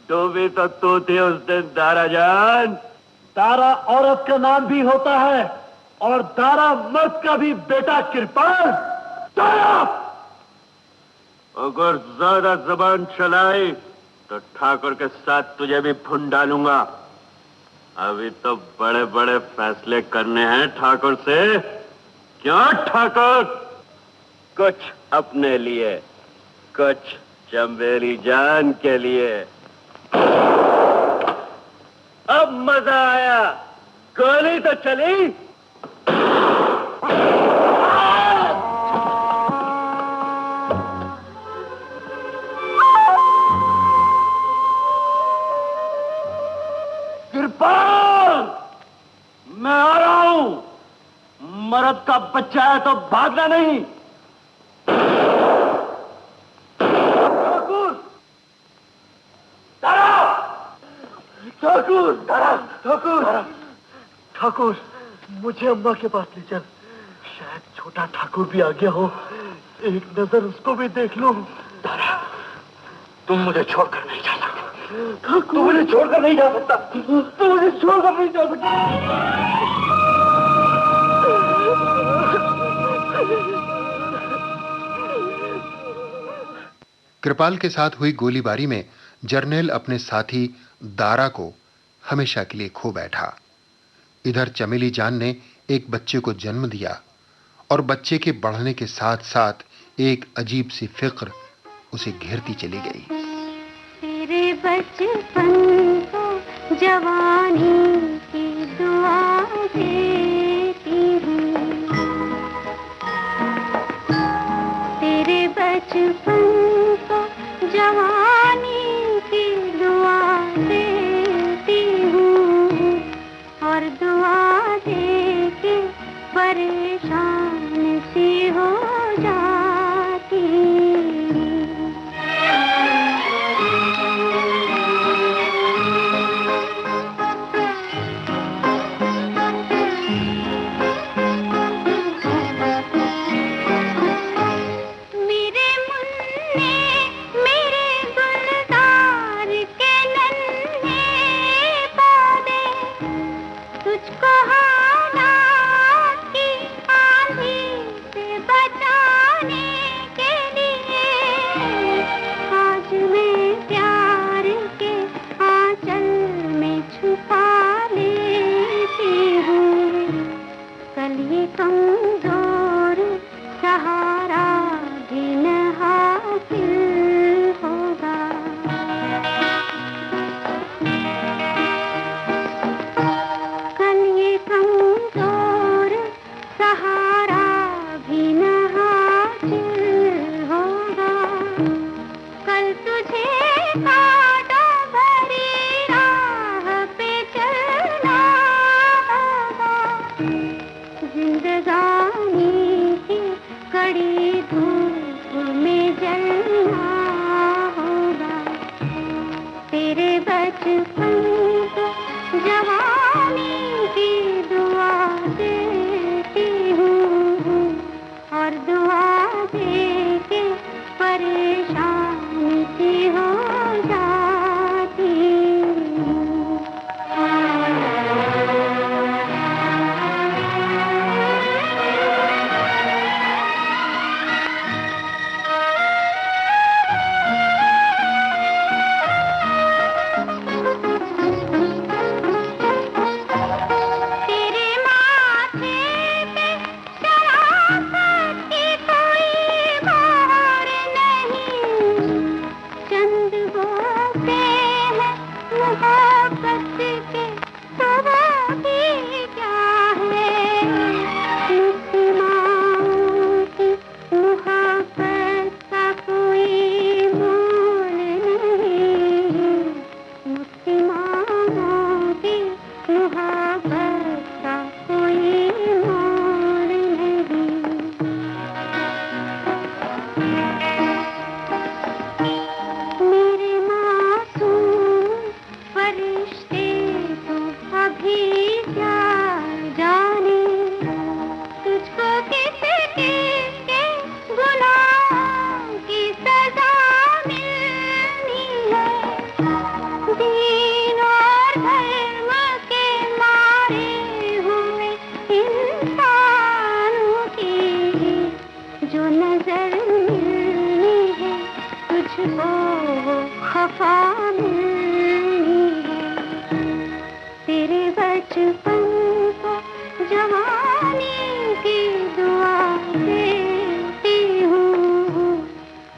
डूबी तो तू थी उस दिन दारा जान। दारा औरत का नाम भी होता है, और दारा मर्द का भी बेटा। कृपाल, दारा! अगर ज्यादा जबान चलाई तो ठाकुर के साथ तुझे भी भून डालूंगा। अभी तो बड़े बड़े फैसले करने हैं ठाकुर से। क्यों ठाकुर? कुछ अपने लिए, कुछ चंबेली जान के लिए। अब मजा आया, गोली तो चली। कृपाल, मैं आ रहा हूं। मर्द का बच्चा है तो भागना नहीं। ठाकुर, दारा! ठाकुर, दारा! ठाकुर, ठाकुर, मुझे अम्मा के पास ले चल। शायद छोटा ठाकुर भी आ गया हो, एक नजर उसको भी देख लूं। दारा, तुम मुझे छोड़कर नहीं जा सकते। तू मुझे छोड़कर नहीं जा सकता। तू मुझे छोड़कर नहीं जा सकता। कृपाल के साथ हुई गोलीबारी में जर्नैल अपने साथी दारा को हमेशा के लिए खो बैठा। इधर चमेली जान ने एक बच्चे को जन्म दिया, और बच्चे के बढ़ने के साथ साथ एक अजीब सी फिक्र उसे घेरती चली गई। तेरे बचपन को जवानी की दुआ देती हूँ, तेरे बचपन को जवानी की दुआ देती हूँ, और दुआ दे के परेशान सी हो जाती हूँ। जिंदगानी की कड़ी धूप में जलना होगा, तेरे बचपन को जवानी की दुआ देती हूँ, और दुआ दे के परेशान सी हो जाती हूँ। तेरे माथे पे शराफत की कोई मोहर नहीं, चंद बोते हैं मोहब्बत के तो वो भी क्या है, मुस्लिमाओं की मोहब्बत का कोई मोल नहीं, मुस्लिमाओं की मोहब्बत का कोई मोल नहीं। मेरे मासूम फरिश्ते तो अभी क्या जाने, तुझको किसके गुनाहों की सजा मिलनी है, दीन और धर्म के मारे हुए इंसानों की जो नजर मिलनी है, तुझको वो खफा मिलनी है, तेरे बचपन को जवानी की दुआ देती हूँ,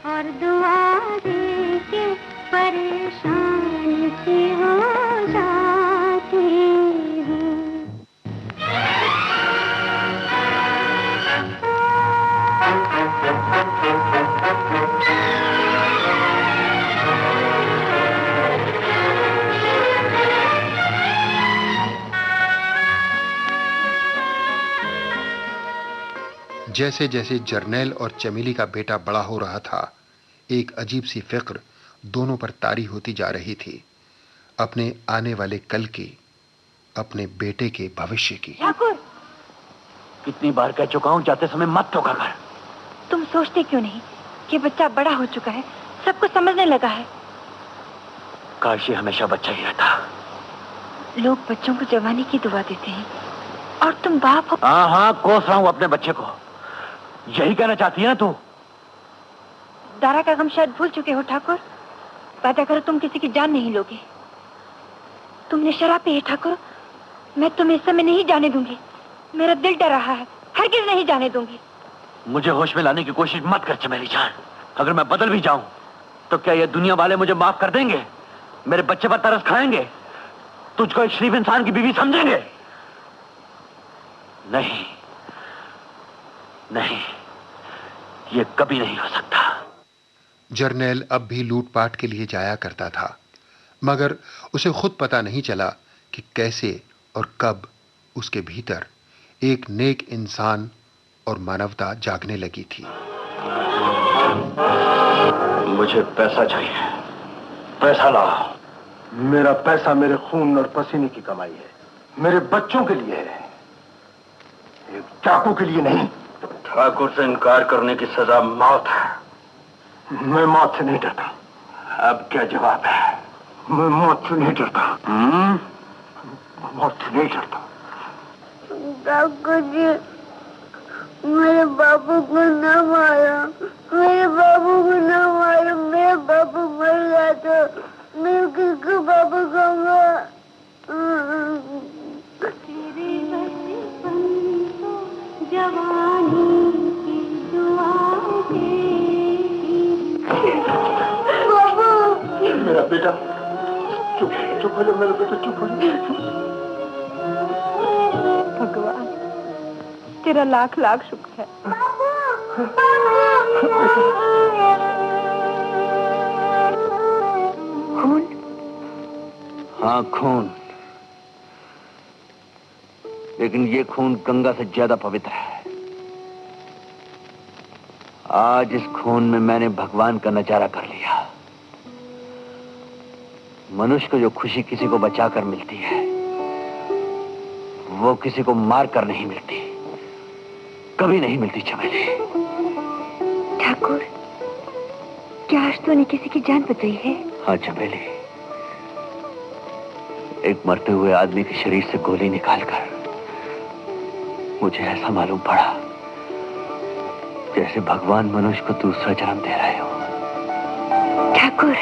और दुआ दे के परेशान सी हो जाती हूँ। जैसे जैसे जर्नैल और चमेली का बेटा बड़ा हो रहा था, एक अजीब सी फिक्र दोनों पर तारी होती जा रही थी, अपने आने वाले कल की, अपने बेटे के भविष्य की। ठाकुर, कितनी बार कह चुका हूं जाते समय मत टोका कर। तुम सोचते क्यों नहीं कि बच्चा बड़ा हो चुका है, सब कुछ समझने लगा है। काश ये हमेशा बच्चा ही रहता। लोग बच्चों को जवानी की दुआ देते हैं और तुम बाप हो। हाँ हाँ, कोस रहा हूं अपने बच्चे को। यही कहना चाहती है ना तू? दारा का गम शायद भूल चुके हो ठाकुर। वादा करो तुम किसी की जान नहीं लोगे। तुमने शराब पी है ठाकुर, मैं तुम्हें इस समय नहीं जाने दूंगी। मेरा दिल डर रहा है, हरगिज़ नहीं जाने दूंगी। मुझे होश में लाने की कोशिश मत कर चमेली जान। अगर मैं बदल भी जाऊं तो क्या ये दुनिया वाले मुझे माफ कर देंगे? मेरे बच्चे पर तरस खाएंगे? तुझको एक शरीफ इंसान की बीवी समझेंगे? नहीं नहीं, ये कभी नहीं हो सकता। जर्नैल अब भी लूटपाट के लिए जाया करता था, मगर उसे खुद पता नहीं चला कि कैसे और कब उसके भीतर एक नेक इंसान और मानवता जागने लगी थी। मुझे पैसा चाहिए, पैसा लाओ। मेरा पैसा मेरे खून और पसीने की कमाई है, मेरे बच्चों के लिए है, एक डाकू के लिए नहीं। ठाकुर से इनकार करने की सजा मौत है। मैं मौत से नहीं डरता। अब क्या जवाब है? मैं मौत से नहीं डरता। मौत से नहीं डरता। डाकू जी, मेरे बाबू को न मारो, मेरे बाबू को न मारो। मेरा बाबू मर गया तो मैं किसको बाबू कहूँगा? तेरे बचपन को जवानी की दुआ देती। बाबू, मेरा बेटा, चुप चुप हो जाओ मेरा बेटा, चुप हो जाओ। भगवान तेरा लाख लाख शुक्र है। खून? हाँ खून। लेकिन ये खून गंगा से ज्यादा पवित्र है। आज इस खून में मैंने भगवान का नजारा कर लिया। मनुष्य को जो खुशी किसी को बचाकर मिलती है, वो किसी को मार कर नहीं मिलती, कभी नहीं मिलती चमेली। ठाकुर, क्या आज तूने किसी की जान बचाई है? हाँ चमेली, एक मरते हुए आदमी के शरीर से गोली निकालकर मुझे ऐसा मालूम पड़ा जैसे भगवान मनुष्य को दूसरा जन्म दे रहे हो। ठाकुर,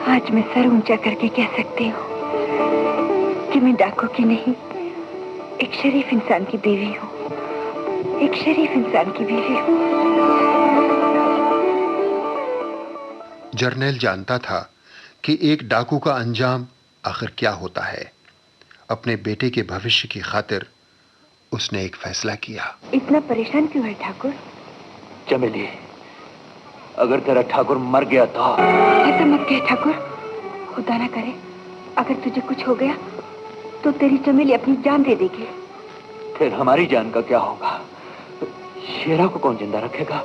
आज मैं सर ऊंचा करके कह सकती हूँ कि मैं डाकू की नहीं, एक शरीफ इंसान की बीवी हूँ, एक शरीफ इंसान की बीवी हूँ। जर्नैल जानता था कि एक डाकू का अंजाम आखिर क्या होता है। अपने बेटे के भविष्य की खातिर उसने एक फैसला किया। इतना परेशान क्यों है ठाकुर? चमेली, अगर तेरा ठाकुर मर गया तो? ऐसा मत कह ठाकुर, खुदा ना करे अगर तुझे कुछ हो गया तो तेरी चमेली अपनी जान दे देगी। फिर हमारी जान का क्या होगा? शेरा को कौन जिंदा रखेगा?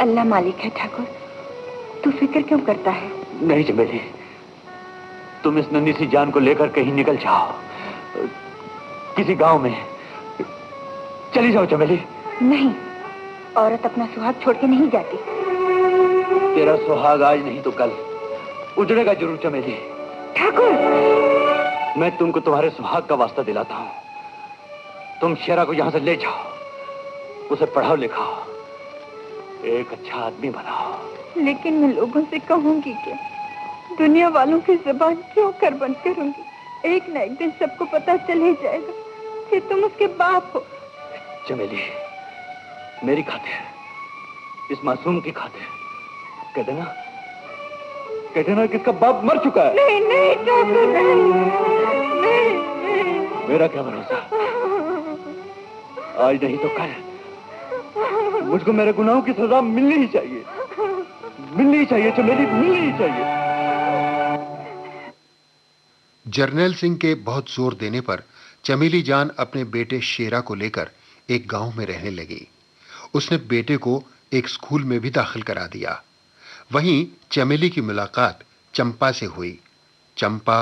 अल्लाह मालिक है ठाकुर, तू फिक्र क्यों करता है? नहीं चमेली, तुम इस नन्ही सी जान को लेकर कहीं निकल जाओ, किसी गांव में चली जाओ चमेली। नहीं, औरत अपना सुहाग छोड़ के नहीं जाती। तेरा सुहाग आज नहीं तो कल उजड़ेगा जरूर चमेली। ठाकुर, मैं तुमको तुम्हारे सुहाग का वास्ता दिलाता हूँ। तुम शेरा को यहाँ से ले जाओ, उसे पढ़ाओ लिखाओ, एक अच्छा आदमी बनाओ। लेकिन मैं लोगों से कहूंगी क्या? दुनिया वालों की जुबान क्यों कर बंद करूंगी? एक न एक दिन सबको पता चल ही जाएगा कि तुम उसके बाप हो। चमेली, मेरी खातिर, इस मासूम की खातिर कह देना कि इसका बाप मर चुका है। नहीं नहीं ठाकुर, नहीं। मेरा क्या भरोसा, आज नहीं तो कल मुझको मेरे गुनाहों की सजा मिलनी ही चाहिए, मिलनी ही चाहिए चमेली, मिलनी ही चाहिए। जर्नैल सिंह के बहुत जोर देने पर चमेली जान अपने बेटे शेरा को लेकर एक गांव में रहने लगी। उसने बेटे को एक स्कूल में भी दाखिल करा दिया। वहीं चमेली की मुलाकात चंपा से हुई। चंपा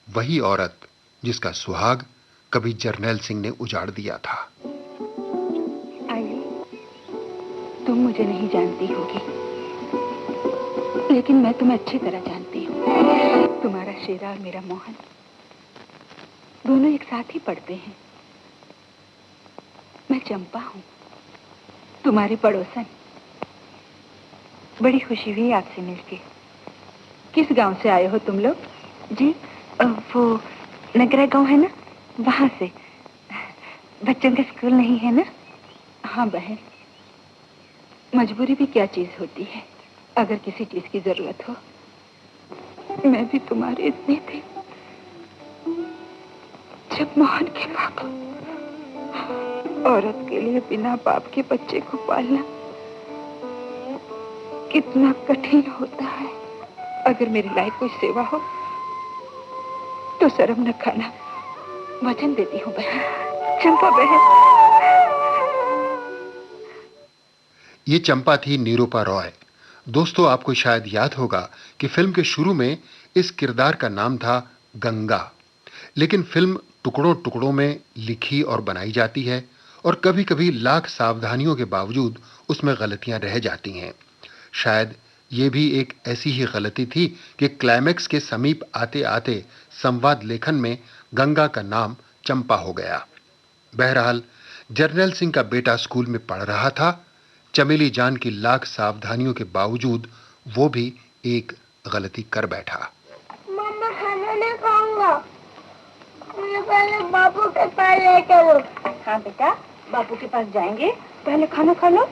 वही औरत जिसका सुहाग कभी जर्नैल सिंह ने उजाड़ दिया था। आइए, तुम मुझे नहीं जानती होगी, लेकिन मैं तुम्हें अच्छी तरह जानती हूँ। तुम्हारा शेरा और मेरा मोहन दोनों एक साथ ही पढ़ते हैं। मैं चंपा हूँ, तुम्हारी पड़ोसन। बड़ी खुशी हुई आपसे मिलके। किस गांव से आए हो तुम लोग? जी, वो नगरा गांव है ना, वहां से। बच्चों का स्कूल नहीं है ना? हाँ बहन, मजबूरी भी क्या चीज होती है। अगर किसी चीज की जरूरत हो, मैं भी तुम्हारी इतनी थी जब मोहन के पापा। औरत के लिए बिना बाप के बच्चे को पालना कितना कठिन होता है। अगर मेरी लायक कोई सेवा हो तो शर्म न खाना। वचन देती हूँ बहन, चंपा बहन। ये चंपा थी निरूपा रॉय। दोस्तों, आपको शायद याद होगा कि फिल्म के शुरू में इस किरदार का नाम था गंगा, लेकिन फिल्म टुकड़ों टुकड़ों में लिखी और बनाई जाती है और कभी-कभी लाख सावधानियों के बावजूद उसमें गलतियां रह जाती हैं। शायद ये भी एक ऐसी ही गलती थी कि क्लाइमैक्स के समीप आते-आते संवाद लेखन में गंगा का नाम चंपा हो गया। बहरहाल जर्नैल सिंह का बेटा स्कूल में पढ़ रहा था। चमेली जान की लाख सावधानियों के बावजूद वो भी एक गलती कर बैठा। मम्मा, खाना नहीं खाऊंगा, मुझे पहले बापू के पास ले चलो। हाँ बेटा, बापू के पास जाएंगे, पहले खाना खा लो।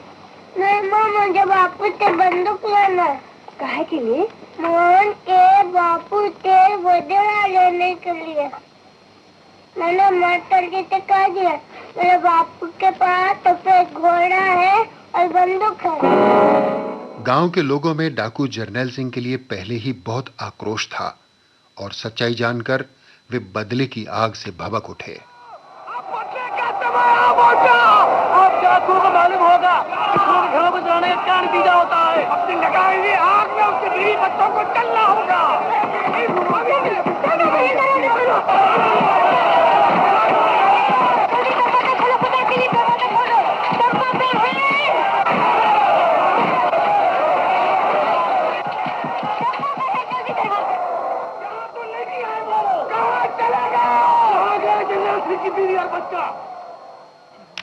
नहीं मामा, मुझे बापू से बंदूक लेना है। काहे के लिए? मोहन के बापू से बदला लेने के लिए। मैंने मास्टर जी से कह दिया मेरे बापू के पास तो फिर घोड़ा है और बंदूक है। गांव के लोगों में डाकू जर्नैल सिंह के लिए पहले ही बहुत आक्रोश था और सच्चाई जानकर वे बदले की आग से भभक उठे। अब डाकू को मालूम होगा घरों को जाने का कान पीजा होता है। अपनी लगाई आग में उसके बीवी बच्चों को चलना होगा।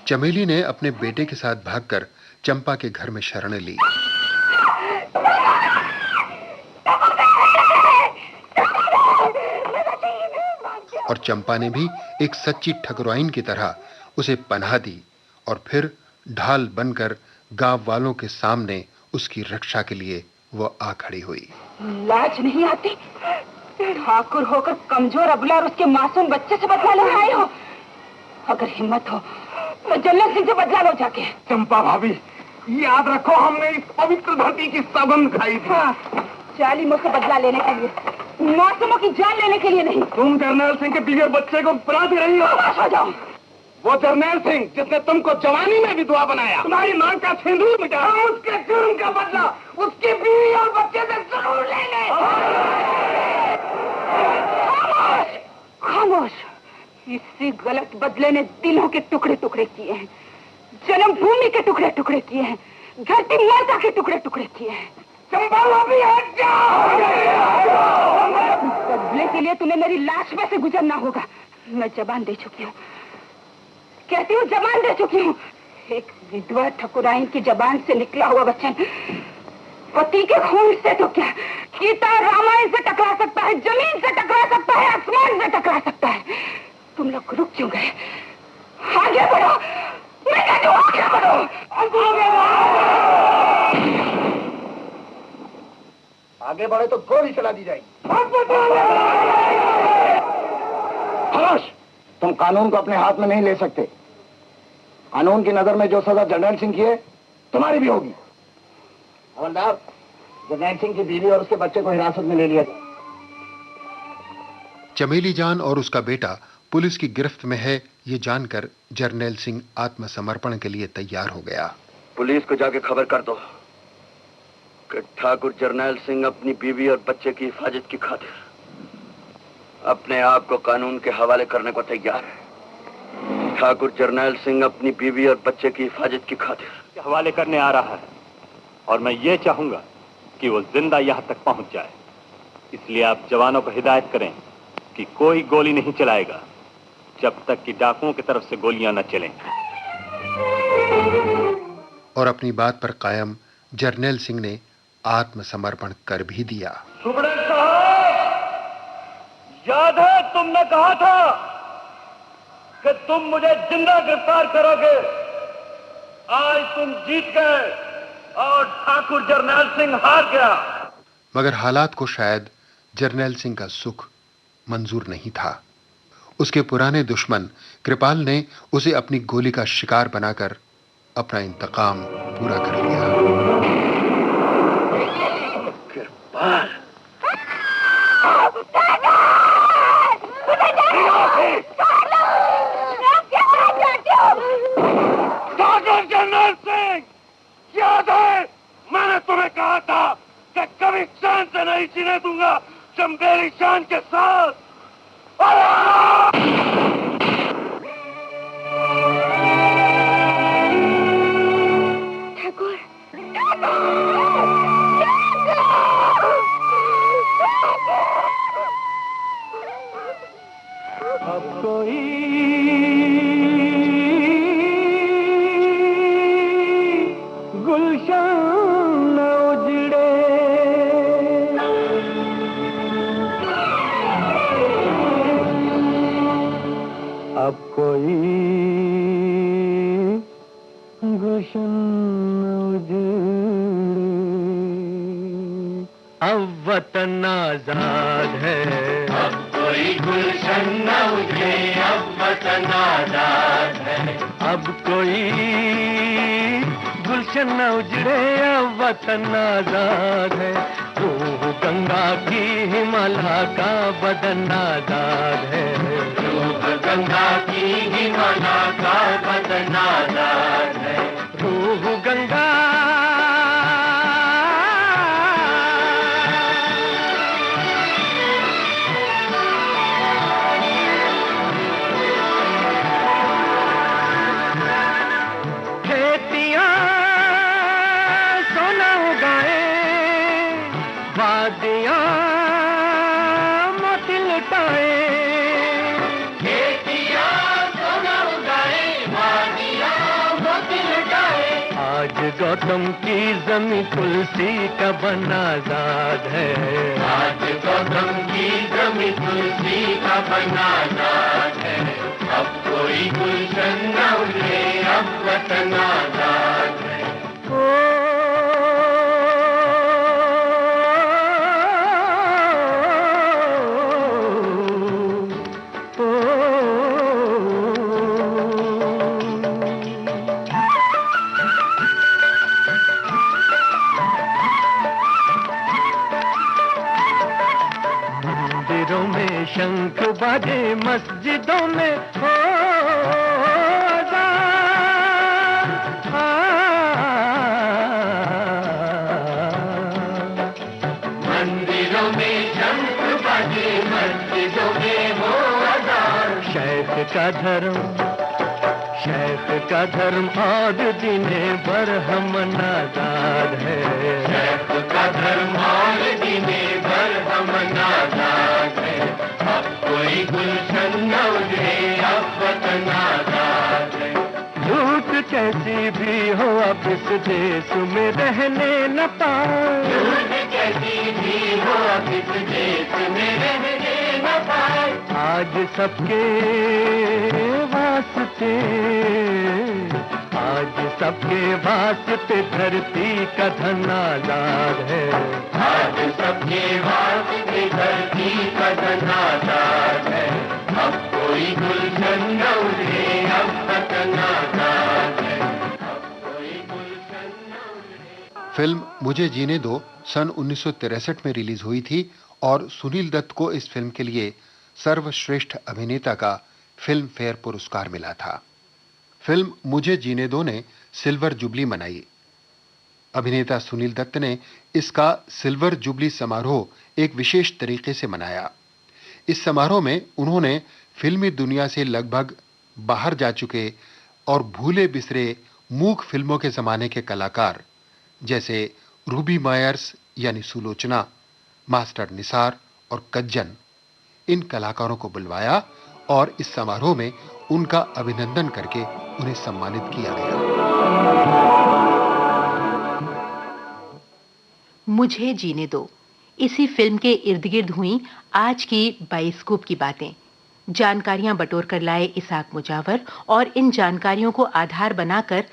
चमेली ने अपने बेटे के साथ भागकर चंपा के घर में शरण ली। और चंपा ने भी एक सच्ची ठकुराइन की तरह उसे पनाह दी और फिर ढाल बनकर गांव वालों के सामने उसकी रक्षा के लिए वो आ खड़ी हुई। लाज नहीं आती? ठाकुर होकर कमजोर अबला और उसके मासूम बच्चे से बदला ले आए हो। अगर हिम्मत हो तो जन्नत सिंह से बदला लो जाके। चंपा भाभी, याद रखो हमने इस पवित्र धरती की सौगंध खाई थी। हाँ, जालिमों से बदला लेने के लिए, मासूमों की जान लेने के लिए नहीं। तुम जर्नैल सिंह के बिगड़ बच्चे को बुलाती रही हो। आ जाओ। वो जर्नैल सिंह जिसने तुमको जवानी में विधवा बनाया, तुम्हारी मां का सिंदूर मिटा, उसके जुर्म का बदला उसकी बीवी और बच्चे से जरूर लेंगे। खामोश। इसी गलत बदले ने दिलों के टुकड़े टुकड़े किए हैं, जन्मभूमि के टुकड़े टुकड़े किए हैं, धरती माता के टुकड़े टुकड़े किए हैं। चंपा भाभी हट जाओ। बदले के लिए तुम्हें मेरी लाश में से गुजरना होगा। मैं जबान दे चुकी हूँ, कहती हूँ जबान दे चुकी हूँ। एक विधवा ठकुराइन की जबान से निकला हुआ वचन पति के खून से तो क्या, गीता रामायण से टकरा सकता है, जमीन से टकरा सकता है, आसमान से टकरा सकता है। तुम लोग रुक क्यों गए? आगे बढ़ो, मैं कहती हूँ आगे बढ़ो। आगे बढ़े तो गोली चला दी जाएगी। खामोश। तुम कानून को अपने हाथ में नहीं ले सकते। कानून की नजर में जो सजा जर्नैल सिंह की है, तुम्हारी भी होगी। हवलदार, जर्नैल सिंह की बीवी और उसके बच्चे को हिरासत में ले लिया। चमेली जान और उसका बेटा पुलिस की गिरफ्त में है, ये जानकर जर्नैल सिंह आत्मसमर्पण के लिए तैयार हो गया। पुलिस को जाके खबर कर दो कि ठाकुर जर्नैल सिंह अपनी बीवी और बच्चे की हिफाजत की खातिर अपने आप को कानून के हवाले करने को तैयार है। ठाकुर जर्नैल सिंह अपनी बीवी और बच्चे की हिफाजत की खातिर हवाले करने आ रहा है और मैं ये चाहूंगा कि वो जिंदा यहां तक पहुंच जाए। इसलिए आप जवानों को हिदायत करें कि कोई गोली नहीं चलाएगा जब तक कि डाकुओं की तरफ से गोलियां न चलें। और अपनी बात पर कायम जर्नैल सिंह ने आत्मसमर्पण कर भी दिया। सुबड़े साहब, याद है तुमने कहा था कि तुम मुझे जिंदा गिरफ्तार करोगे। आज तुम जीत गए और ठाकुर जर्नैल सिंह हार गया। मगर हालात को शायद जर्नैल सिंह का सुख मंजूर नहीं था। उसके पुराने दुश्मन कृपाल ने उसे अपनी गोली का शिकार बनाकर अपना इंतकाम पूरा कर लिया। कृपाल, ठाकुर जर्नैल सिंह, याद है मैंने तुम्हें कहा था कि कभी शान से नहीं जीने दूंगा चंबेली शान के साथ। ठाकुर, अब कोई गुलशन न उजड़े, अब कोई गुलशन न उजड़े। अब वतन आजाद है, अब कोई गुलशन न उजड़े, अब वतन आजाद है। अब कोई गुलशन न उजड़े, अब वतन आजाद है। रूह गंगा की हिमालय का बदन आजाद है। रूह गंगा की हिमालय का बदन आजाद है। रूह गंगा गौतम की जमी तुलसी का बन आजाद है। आज गौतम की जमी तुलसी का बन आजाद है। अब कोई गुलशन न उड़े, अब वतन आजाद है। शंख बाजे मस्जिदों में हो मंदिरों में शंख बाजे मस्जिदों में हो अज़ान। शेख का धर्म और दीने बरहमन आजाद है। शेख का धर्म और दीने बरहमन आजाद है। अब कोई गुलशन न उजड़े, अब वतन आजाद है। लूट कैसी भी हो अब इस देश में रहने न पाए। लूट कैसी भी हो अब इस देश में रहने न पाए। आज सबके वास्ते, आज सबके वास्ते धरती का धन आजाद है। आज सबके वास्ते धरती का धन आजाद है। अब कोई गुलशन न उजड़े, अब वतन आजाद है। अब कोई गुलशन न उजड़े। फिल्म मुझे जीने दो सन 1963 में रिलीज हुई थी और सुनील दत्त को इस फिल्म के लिए सर्वश्रेष्ठ अभिनेता का फिल्म फेयर पुरस्कार मिला था। फिल्म मुझे जीने दो ने सिल्वर जुबली मनाई। अभिनेता सुनील दत्त ने इसका सिल्वर जुबली समारोह एक विशेष तरीके से मनाया। इस समारोह में उन्होंने फिल्मी दुनिया से लगभग बाहर जा चुके और भूले बिसरे मूक फिल्मों के जमाने के कलाकार जैसे रूबी मायर्स यानी सुलोचना, मास्टर निसार और कज्जन, इन कलाकारों को बुलवाया और इस समारोह में उनका अभिनंदन करके उन्हें सम्मानित किया गया। मुझे जीने दो, इसी फिल्म के इर्द गिर्द हुई आज की बाइस्कोप की बातें। जानकारियां बटोर कर लाए इसाक मुजावर और इन जानकारियों को आधार बनाकर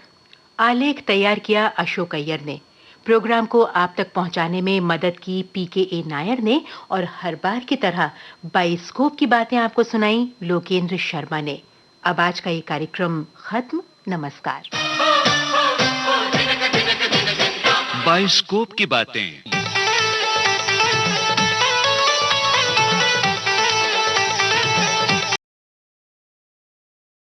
आलेख तैयार किया अशोक अय्यर ने। प्रोग्राम को आप तक पहुंचाने में मदद की PKA नायर ने और हर बार की तरह बाइस्कोप की बातें आपको सुनाई लोकेंद्र शर्मा ने। अब आज का ये कार्यक्रम खत्म। नमस्कार। बाइस्कोप की बातें।